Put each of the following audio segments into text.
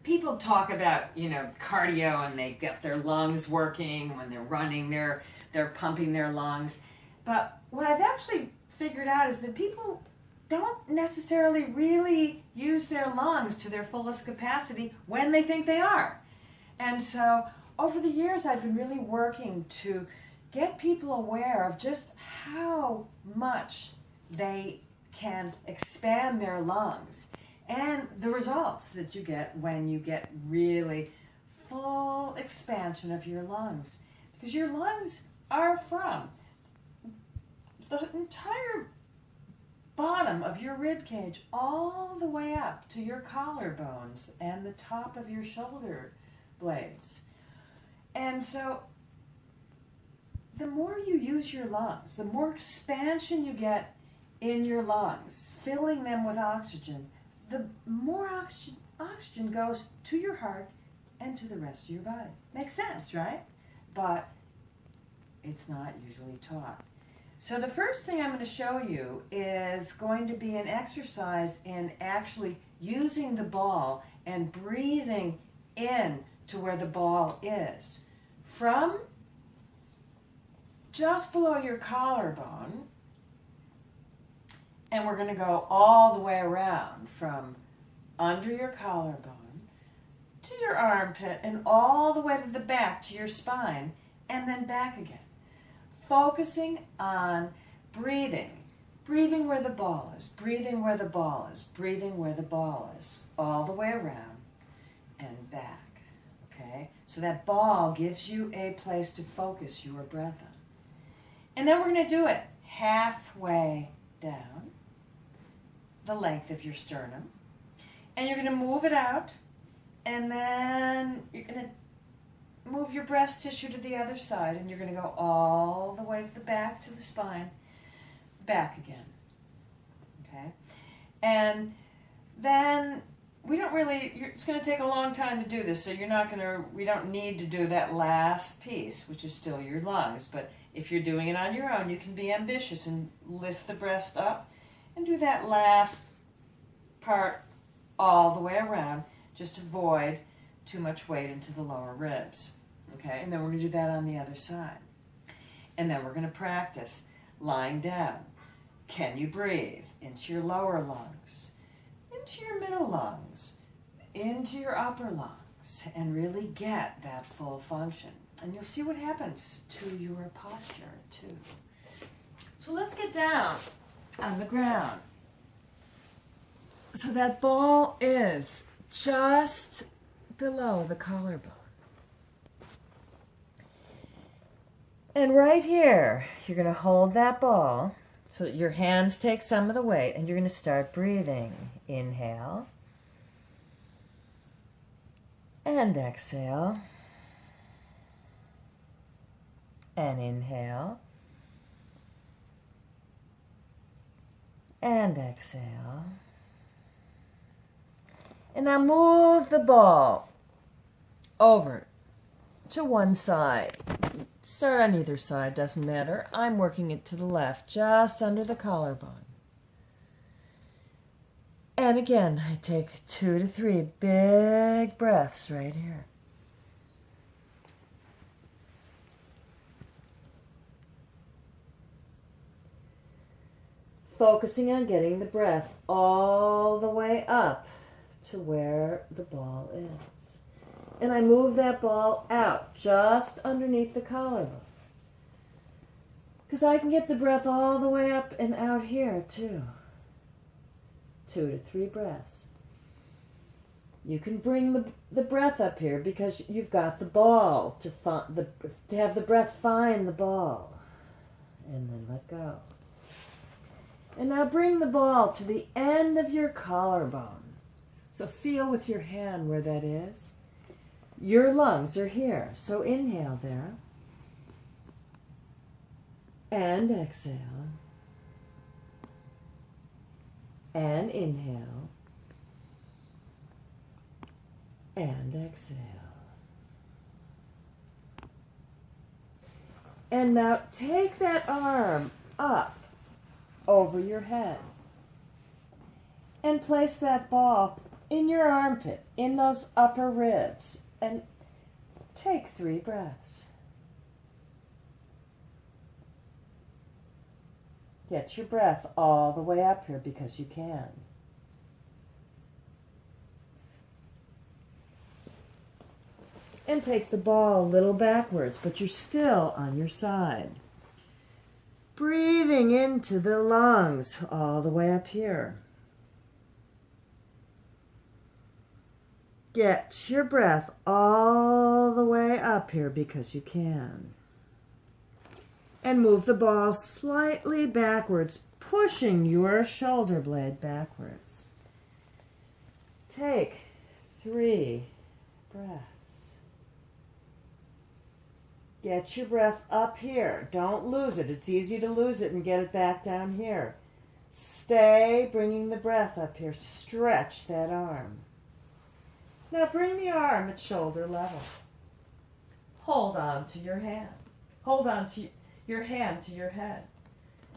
people talk about, cardio and they get their lungs working. When they're running, they're pumping their lungs. But what I've actually figured out is that people don't necessarily really use their lungs to their fullest capacity when they think they are. And so over the years, I've been really working to get people aware of just how much they can expand their lungs and the results that you get when you get really full expansion of your lungs. Because your lungs are from the entire bottom of your rib cage all the way up to your collarbones and the top of your shoulder blades. And so the more you use your lungs, the more expansion you get in your lungs, filling them with oxygen, the more oxygen goes to your heart and to the rest of your body. Makes sense, right? But it's not usually taught. So the first thing I'm going to show you is going to be an exercise in actually using the ball and breathing in to where the ball is. From just below your collarbone, and we're going to go all the way around from under your collarbone to your armpit and all the way to the back to your spine and then back again. Focusing on breathing. Breathing where the ball is, breathing where the ball is, breathing where the ball is, all the way around and back. Okay? So that ball gives you a place to focus your breath on. And then we're going to do it halfway down the length of your sternum. And you're going to move it out, and then you're going to move your breast tissue to the other side, and you're going to go all the way to the back, to the spine, back again. Okay? And then it's going to take a long time to do this, so we don't need to do that last piece, which is still your lungs. But if you're doing it on your own, you can be ambitious and lift the breast up and do that last part all the way around. Just avoid too much weight into the lower ribs. Okay, and then we're going to do that on the other side. And then we're going to practice lying down. Can you breathe into your lower lungs, into your middle lungs, into your upper lungs, and really get that full function? And you'll see what happens to your posture, too. So let's get down on the ground. So that ball is just below the collarbone. And right here, you're going to hold that ball so that your hands take some of the weight, and you're going to start breathing. Inhale. And exhale. And inhale. And exhale. And now move the ball over to one side. Start on either side, doesn't matter. I'm working it to the left, just under the collarbone. And again, I take 2 to 3 big breaths right here. Focusing on getting the breath all the way up to where the ball is. And I move that ball out just underneath the collarbone. Because I can get the breath all the way up and out here too. 2 to 3 breaths. You can bring the breath up here because you've got the ball to have the breath find the ball. And then let go. And now bring the ball to the end of your collarbone. So feel with your hand where that is. Your lungs are here. So inhale there. And exhale. And inhale. And exhale. And now take that arm up over your head and place that ball in your armpit, in those upper ribs, and take 3 breaths. Get your breath all the way up here because you can. And take the ball a little backwards, but you're still on your side. Breathing into the lungs all the way up here. Get your breath all the way up here because you can. And move the ball slightly backwards, pushing your shoulder blade backwards. Take 3 breaths. Get your breath up here. Don't lose it. It's easy to lose it and get it back down here. Stay bringing the breath up here. Stretch that arm. Now bring the arm at shoulder level. Hold on to your hand. Hold on to your hand to your head.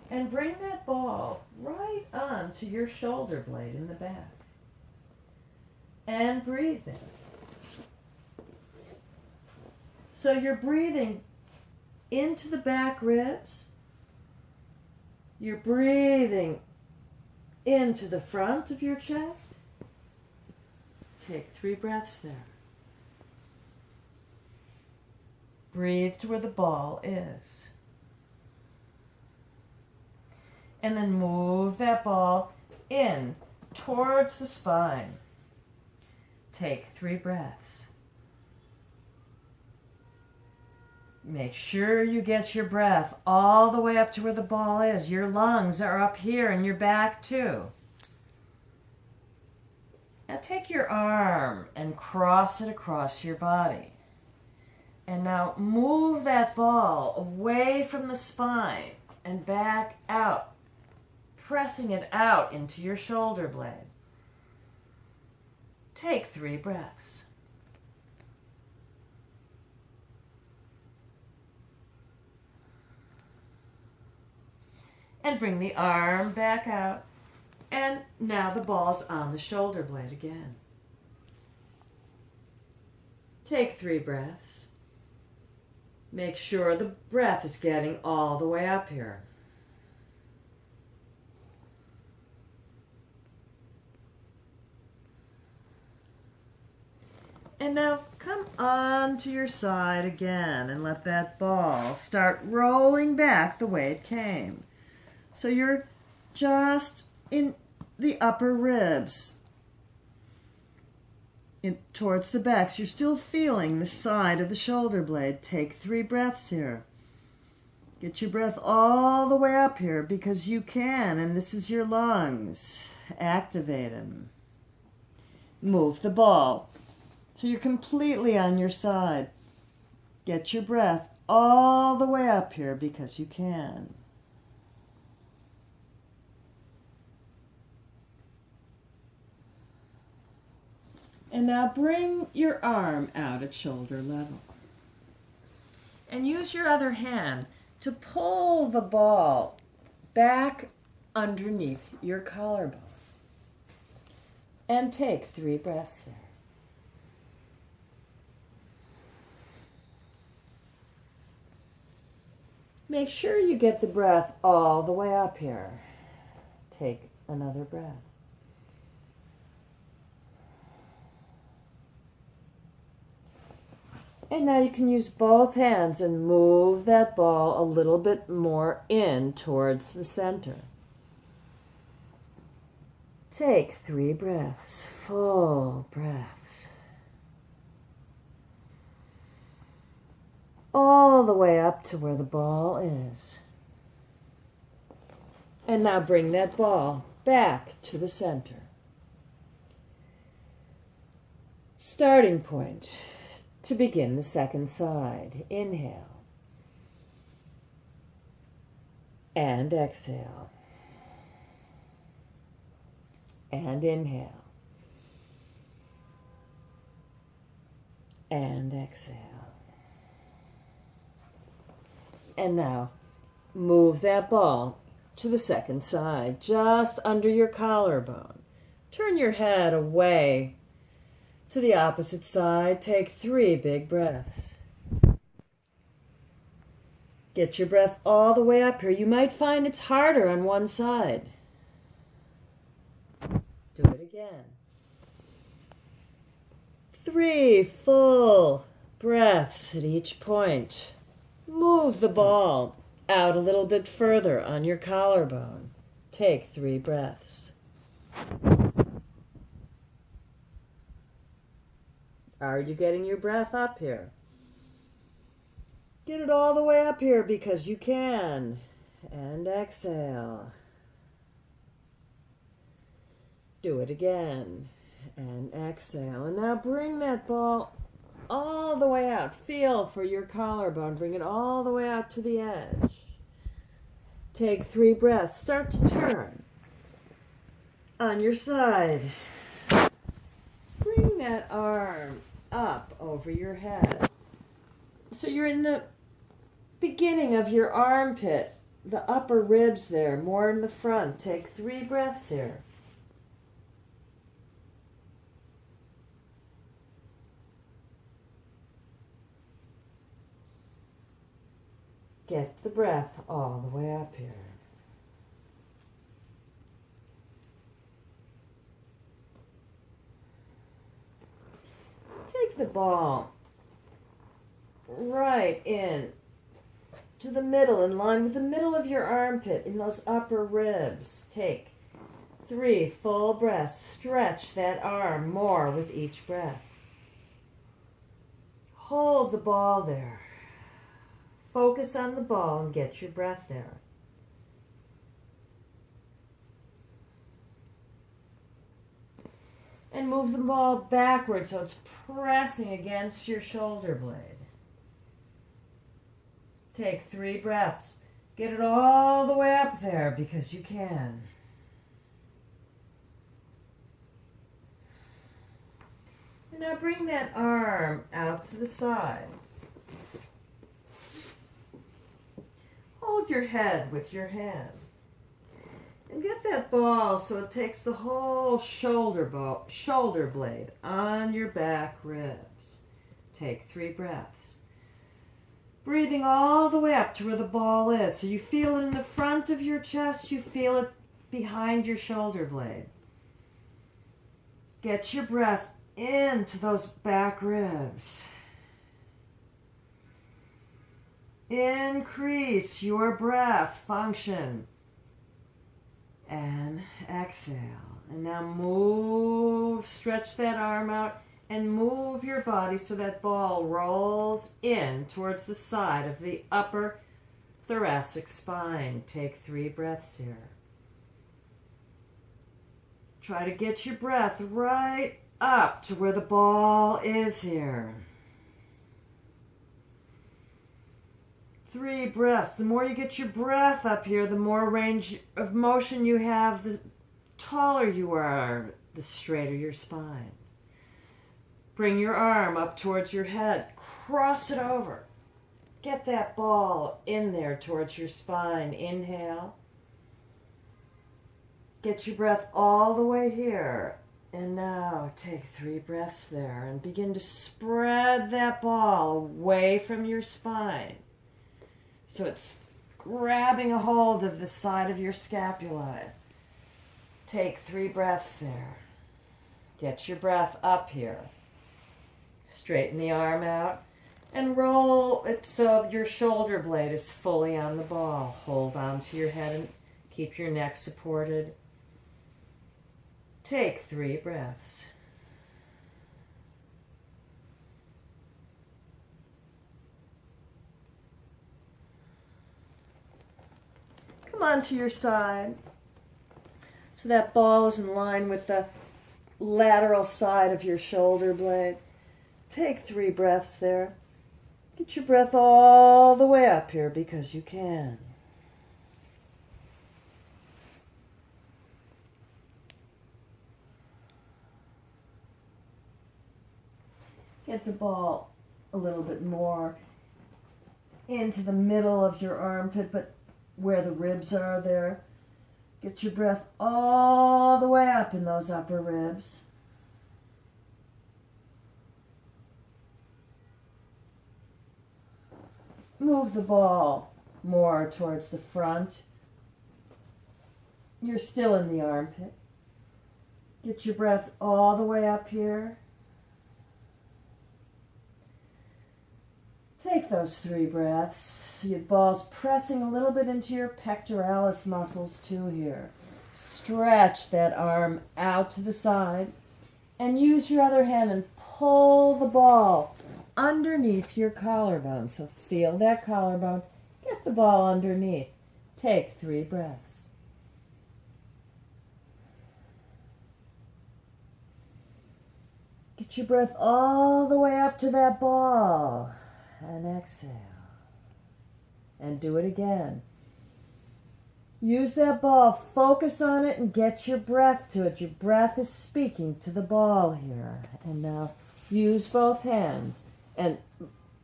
And bring that ball right onto your shoulder blade in the back. And breathe in. So you're breathing into the back ribs. You're breathing into the front of your chest. Take 3 breaths there. Breathe to where the ball is. And then move that ball in towards the spine. Take 3 breaths. Make sure you get your breath all the way up to where the ball is. Your lungs are up here and your back too. Now take your arm and cross it across your body. And now move that ball away from the spine and back out, pressing it out into your shoulder blade. Take 3 breaths. And bring the arm back out. And now the ball's on the shoulder blade again. Take 3 breaths. Make sure the breath is getting all the way up here. And now come on to your side again and let that ball start rolling back the way it came. So you're just in the upper ribs, towards the backs. You're still feeling the side of the shoulder blade. Take 3 breaths here. Get your breath all the way up here because you can, and this is your lungs. Activate them. Move the ball so you're completely on your side. Get your breath all the way up here because you can. And now bring your arm out at shoulder level. And use your other hand to pull the ball back underneath your collarbone. And take 3 breaths there. Make sure you get the breath all the way up here. Take another breath. And now you can use both hands and move that ball a little bit more in towards the center. Take 3 breaths, full breaths. All the way up to where the ball is. And now bring that ball back to the center. Starting point. To begin the second side, inhale and exhale and inhale and exhale. And now move that ball to the second side, just under your collarbone. Turn your head away to the opposite side. Take 3 big breaths. Get your breath all the way up here. You might find it's harder on one side. Do it again. 3 full breaths at each point. Move the ball out a little bit further on your collarbone. Take 3 breaths. Are you getting your breath up here? Get it all the way up here because you can. And exhale. Do it again. And exhale. And now bring that ball all the way out. Feel for your collarbone. Bring it all the way out to the edge. Take 3 breaths. Start to turn on your side. Bring that arm up over your head. So you're in the beginning of your armpit, the upper ribs there, more in the front. Take 3 breaths here. Get the breath all the way up here. Take the ball right in to the middle, in line with the middle of your armpit, in those upper ribs. Take 3 full breaths. Stretch that arm more with each breath. Hold the ball there. Focus on the ball and get your breath there. And move the ball backwards so it's pressing against your shoulder blade. Take 3 breaths. Get it all the way up there because you can. And now bring that arm out to the side. Hold your head with your hand. And get that ball so it takes the whole shoulder blade on your back ribs. Take 3 breaths. Breathing all the way up to where the ball is. So you feel it in the front of your chest, you feel it behind your shoulder blade. Get your breath into those back ribs. Increase your breath function. And exhale. And now move, stretch that arm out and move your body so that ball rolls in towards the side of the upper thoracic spine. Take 3 breaths here. Try to get your breath right up to where the ball is here. 3 breaths. The more you get your breath up here, the more range of motion you have, the taller you are, the straighter your spine. Bring your arm up towards your head. Cross it over. Get that ball in there towards your spine. Inhale. Get your breath all the way here. And now take 3 breaths there and begin to spread that ball away from your spine. So it's grabbing a hold of the side of your scapula. Take 3 breaths there. Get your breath up here. Straighten the arm out and roll it so your shoulder blade is fully on the ball. Hold on to your head and keep your neck supported. Take 3 breaths. Come on to your side. So that ball is in line with the lateral side of your shoulder blade. Take 3 breaths there. Get your breath all the way up here because you can. Get the ball a little bit more into the middle of your armpit, but where the ribs are there. Get your breath all the way up in those upper ribs. Move the ball more towards the front. You're still in the armpit. Get your breath all the way up here. Take those 3 breaths. Your ball's pressing a little bit into your pectoralis muscles too here. Stretch that arm out to the side and use your other hand and pull the ball underneath your collarbone. So feel that collarbone. Get the ball underneath. Take 3 breaths. Get your breath all the way up to that ball. And exhale. And do it again. Use that ball, focus on it, and get your breath to it. Your breath is speaking to the ball here. And now use both hands and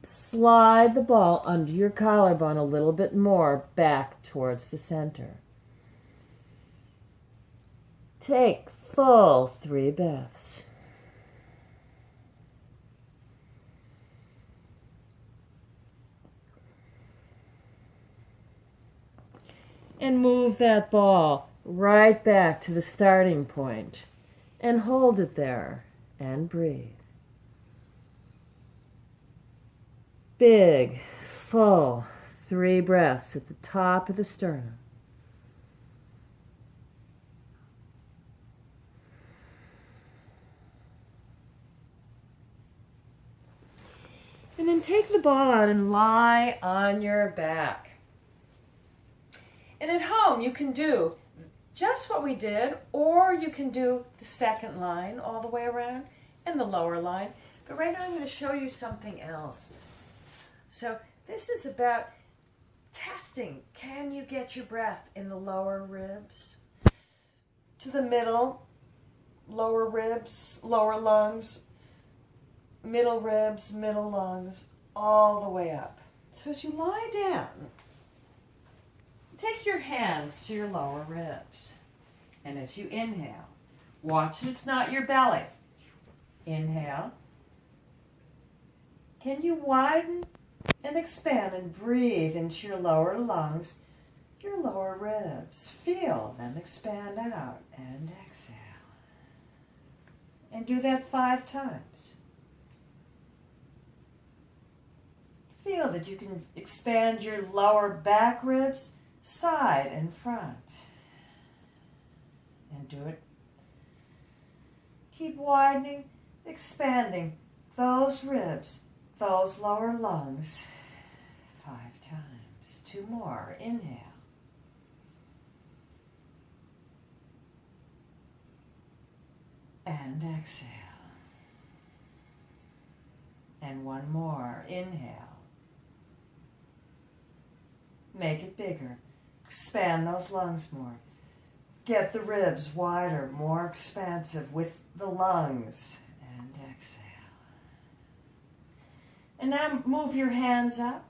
slide the ball under your collarbone a little bit more back towards the center. Take full 3 breaths. And move that ball right back to the starting point. And hold it there. And breathe. Big, full 3 breaths at the top of the sternum. And then take the ball out and lie on your back. And at home, you can do just what we did, or you can do the second line all the way around and the lower line. But right now, I'm going to show you something else. So this is about testing. Can you get your breath in the lower ribs? To the middle, lower ribs, lower lungs, middle ribs, middle lungs, all the way up. So as you lie down, take your hands to your lower ribs. And as you inhale, watch that it's not your belly. Inhale. Can you widen and expand and breathe into your lower lungs, your lower ribs? Feel them expand out and exhale. And do that 5 times. Feel that you can expand your lower back ribs, side and front. And do it. Keep widening, expanding those ribs, those lower lungs. 5 times. 2 more. Inhale. And exhale. And 1 more. Inhale. Make it bigger. Expand those lungs more. Get the ribs wider, more expansive with the lungs. And exhale. And now move your hands up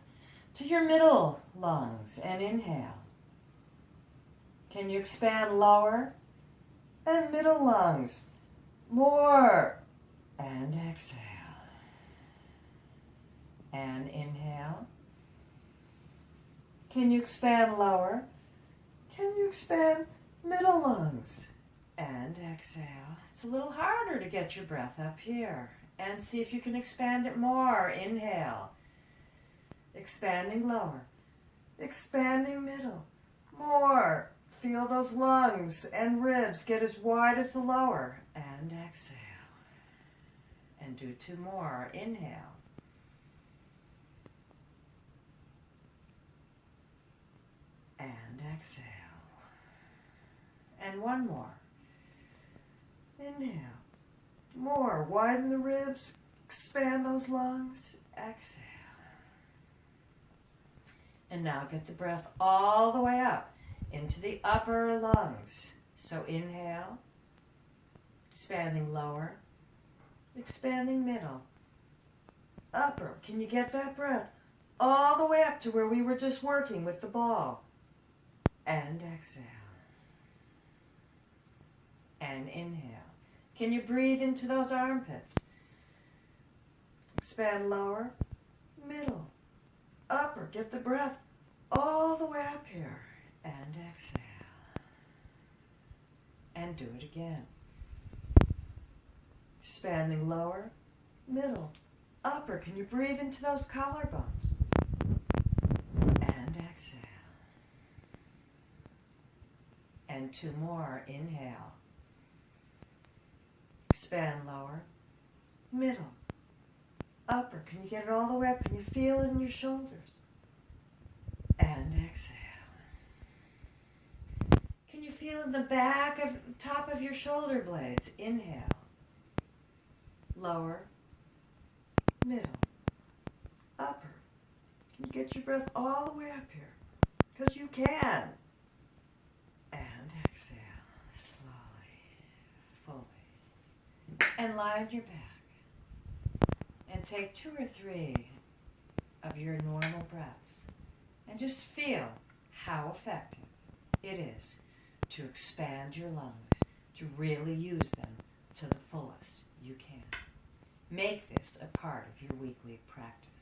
to your middle lungs and inhale. Can you expand lower and middle lungs? More. And exhale. And inhale. Can you expand lower? Can you expand middle lungs? And exhale. It's a little harder to get your breath up here. And see if you can expand it more. Inhale. Expanding lower. Expanding middle. More. Feel those lungs and ribs get as wide as the lower. And exhale. And do 2 more. Inhale. And exhale. And 1 more. Inhale. More. Widen the ribs. Expand those lungs. Exhale. And now get the breath all the way up into the upper lungs. So inhale. Expanding lower. Expanding middle. Upper. Can you get that breath all the way up to where we were just working with the ball? And exhale. and inhale. Can you breathe into those armpits? Expand lower, middle, upper. Get the breath all the way up here. And exhale. And do it again. Expanding lower, middle, upper. Can you breathe into those collarbones? And exhale. And two more. Inhale. Expand lower, middle, upper. Can you get it all the way up? Can you feel it in your shoulders? And exhale. Can you feel in the back of the top of your shoulder blades? Inhale. Lower, middle, upper. Can you get your breath all the way up here? Because you can. And exhale, slowly, fully. And lie on your back. And take 2 or 3 of your normal breaths. And just feel how effective it is to expand your lungs, to really use them to the fullest you can. Make this a part of your weekly practice.